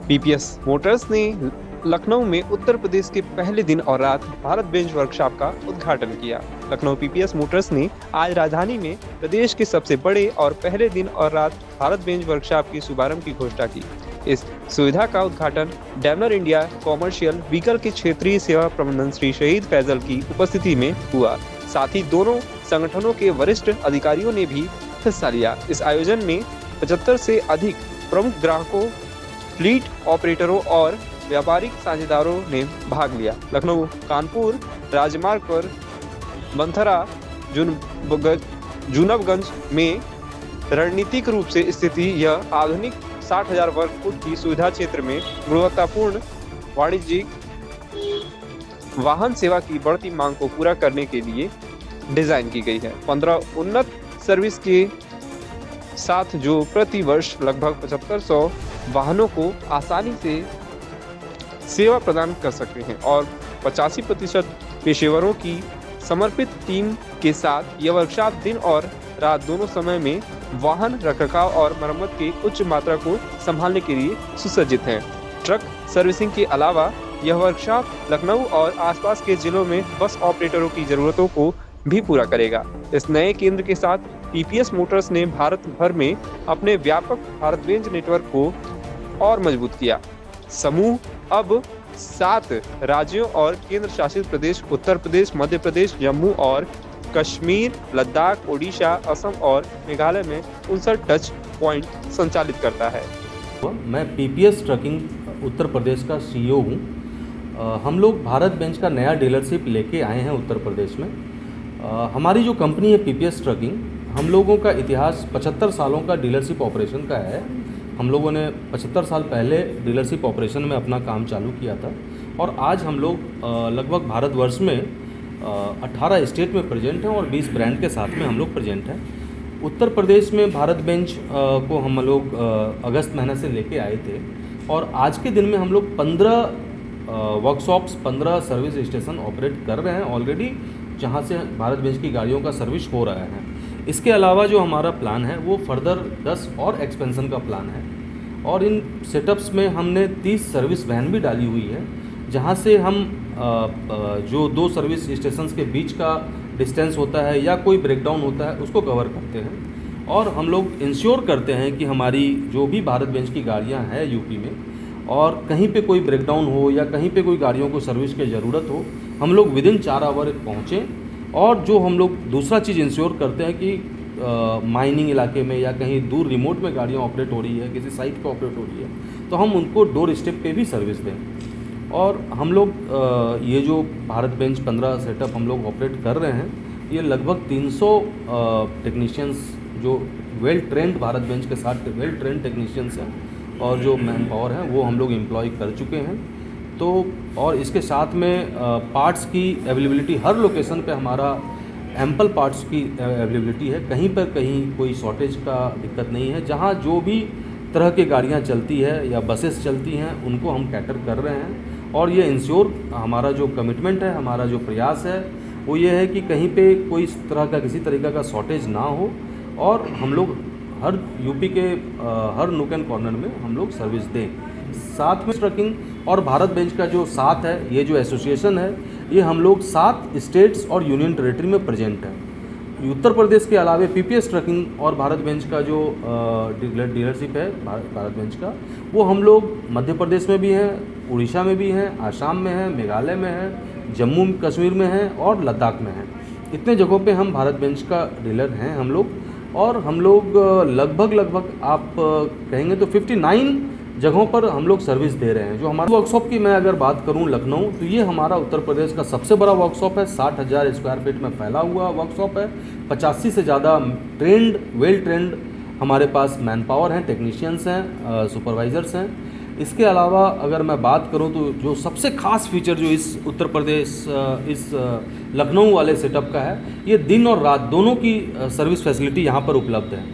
PPS Motors ने लखनऊ में उत्तर प्रदेश के पहले दिन और रात भारत बेंच वर्कशॉप का उद्घाटन किया। लखनऊ पीपीएस मोटर्स ने आज राजधानी में प्रदेश के सबसे बड़े और पहले दिन और रात भारत बेंच वर्कशॉप की शुभारंभ की घोषणा की। इस सुविधा का उद्घाटन डेवलपर इंडिया कॉमर्शियल व्हीकल के क्षेत्रीय सेवा प्रबंधन श्री शहीद फैजल की उपस्थिति में हुआ। साथ ही दोनों संगठनों के वरिष्ठ अधिकारियों ने भी हिस्सा लिया। इस आयोजन में 75 से अधिक प्रमुख ग्राहकों, फ्लीट ऑपरेटरों और व्यापारिक साझेदारों ने भाग लिया। लखनऊ कानपुर राजमार्ग पर मंथरा जुनबगंज में रणनीतिक रूप से स्थित यह आधुनिक 60,000 वर्ग फुट की सुविधा क्षेत्र में गुणवत्तापूर्ण वाणिज्यिक वाहन सेवा की बढ़ती मांग को पूरा करने के लिए डिजाइन की गई है। 15 उन्नत सर्विस के साथ जो प्रति वर्ष लगभग 7500 वाहनों को आसानी से सेवा प्रदान कर सकते हैं और 85% पेशेवरों की समर्पित टीम के साथ यह वर्कशॉप दिन और रात दोनों समय में वाहन रखरखाव और मरम्मत की उच्च मात्रा को संभालने के लिए सुसज्जित है। ट्रक सर्विसिंग के अलावा यह वर्कशॉप लखनऊ और आसपास के जिलों में बस ऑपरेटरों की जरूरतों को भी पूरा करेगा। इस नए केंद्र के साथ पीपीएस मोटर्स ने भारत भर में अपने व्यापक भारत बेंच नेटवर्क को और मजबूत किया। समूह अब 7 राज्यों और केंद्र शासित प्रदेश उत्तर प्रदेश, मध्य प्रदेश, जम्मू और कश्मीर, लद्दाख, ओडिशा, असम और मेघालय में 59 टच पॉइंट संचालित करता है। मैं पीपीएस ट्रकिंग उत्तर प्रदेश का सीईओ हूँ। हम लोग भारत बेंच का नया डीलरशिप लेके आए हैं उत्तर प्रदेश में। हमारी जो कंपनी है पीपीएस ट्रकिंग, हम लोगों का इतिहास 75 सालों का डीलरशिप ऑपरेशन का है। हम लोगों ने 75 साल पहले डीलरशिप ऑपरेशन में अपना काम चालू किया था और आज हम लोग लगभग भारतवर्ष में 18 स्टेट में प्रेजेंट हैं और 20 ब्रांड के साथ में हम लोग प्रेजेंट हैं। उत्तर प्रदेश में भारत बेंच को हम लोग अगस्त महीने से लेके आए थे और आज के दिन में हम लोग 15 वर्कशॉप्स, 15 सर्विस स्टेशन ऑपरेट कर रहे हैं ऑलरेडी, जहां से भारत बेंच की गाड़ियों का सर्विस हो रहा है। इसके अलावा जो हमारा प्लान है वो फर्दर 10 और एक्सपेंशन का प्लान है और इन सेटअप्स में हमने 30 सर्विस वैन भी डाली हुई है, जहां से हम जो 2 सर्विस स्टेशंस के बीच का डिस्टेंस होता है या कोई ब्रेकडाउन होता है उसको कवर करते हैं और हम लोग इंश्योर करते हैं कि हमारी जो भी भारत बेंच की गाड़ियां हैं यूपी में और कहीं पे कोई ब्रेकडाउन हो या कहीं पे कोई गाड़ियों को सर्विस की ज़रूरत हो, हम लोग विदिन 4 आवर पहुँचें। और जो हम लोग दूसरा चीज़ इंश्योर करते हैं कि माइनिंग इलाके में या कहीं दूर रिमोट में गाड़ियाँ ऑपरेट हो रही है, किसी साइट पे ऑपरेट हो रही है, तो हम उनको डोर स्टेप पे भी सर्विस दें। और हम लोग ये जो भारत बेंच 15 सेटअप हम लोग ऑपरेट कर रहे हैं, ये लगभग 300 टेक्नीशियंस जो वेल ट्रेंड भारत बेंच के साथ वेल ट्रेंड टेक्नीशियंस हैं और जो मैन पावर है वो हम लोग एम्प्लॉय कर चुके हैं। तो और इसके साथ में पार्ट्स की अवेलेबिलिटी, हर लोकेशन पे हमारा एम्पल पार्ट्स की अवेलेबिलिटी है, कहीं पर कहीं कोई शॉर्टेज का दिक्कत नहीं है। जहाँ जो भी तरह की गाड़ियाँ चलती है या बसेस चलती हैं उनको हम कैटर कर रहे हैं और ये इंश्योर, हमारा जो कमिटमेंट है, हमारा जो प्रयास है वो ये है कि कहीं पे कोई इस तरह का किसी तरीक़े का शॉर्टेज ना हो और हम लोग हर यूपी के हर नूक एंड कॉर्नर में हम लोग सर्विस दें। साथ में ट्रकिंग और भारत बेंच का जो साथ है, ये जो एसोसिएशन है, ये हम लोग 7 स्टेट्स और यूनियन टेरेटरी में प्रेजेंट है। उत्तर प्रदेश के अलावा पीपीएस ट्रकिंग और भारत बेंच का जो डीलरशिप है भारत बेंच का, वो हम लोग मध्य प्रदेश में भी हैं, उड़ीसा में भी हैं, आसाम में हैं, मेघालय में हैं, जम्मू कश्मीर में हैं और लद्दाख में हैं। इतने जगहों पे हम भारत बेंच का डीलर हैं हम लोग और हम लोग लगभग आप कहेंगे तो 59 जगहों पर हम लोग सर्विस दे रहे हैं। जो हमारे वर्कशॉप की मैं अगर बात करूं लखनऊ, तो ये हमारा उत्तर प्रदेश का सबसे बड़ा वर्कशॉप है। 60,000 स्क्वायर फीट में फैला हुआ वर्कशॉप है। 85 से ज़्यादा ट्रेंड, वेल ट्रेंड हमारे पास मैन पावर हैं, टेक्नीशियंस हैं, सुपरवाइज़र्स हैं। इसके अलावा अगर मैं बात करूं तो जो सबसे खास फीचर जो इस उत्तर प्रदेश इस लखनऊ वाले सेटअप का है, ये दिन और रात दोनों की सर्विस फैसिलिटी यहाँ पर उपलब्ध है।